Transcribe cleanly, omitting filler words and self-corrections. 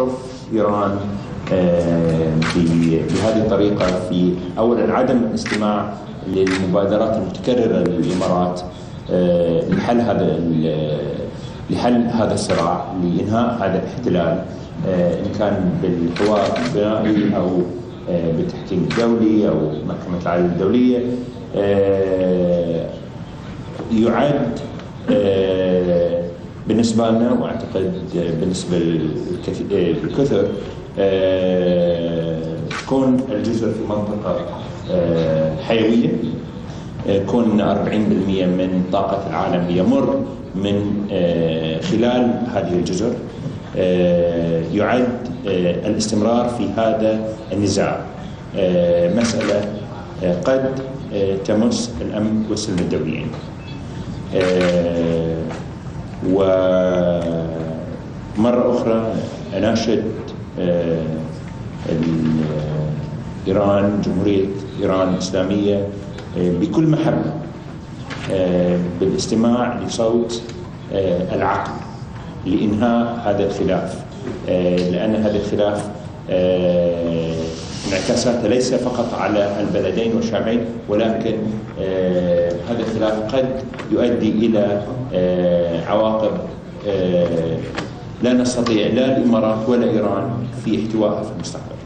تصرف إيران بهذه الطريقة في أولا عدم الاستماع للمبادرات المتكررة للإمارات لحل هذا الصراع، لإنهاء هذا الاحتلال، إن كان بالحوار البنائي أو بالتحكيم الدولي أو محكمة العدل الدولية، يعد بالنسبة لنا، وأعتقد بالنسبة للكثر، كون الجزر في منطقة حيوية، كون 40% من طاقة العالم يمر من خلال هذه الجزر، يعد الاستمرار في هذا النزاع مسألة قد تمس الأمن والسلم الدوليين. ومرة أخرى أناشد إيران، جمهورية إيران الإسلامية، بكل محبة بالاستماع لصوت العقل لإنهاء هذا الخلاف، لأن هذا الخلاف انعكاساته ليس فقط على البلدين والشعبين، ولكن هذا الخلاف قد يؤدي إلى عواقب لا نستطيع لا الإمارات ولا إيران في احتوائها في المستقبل.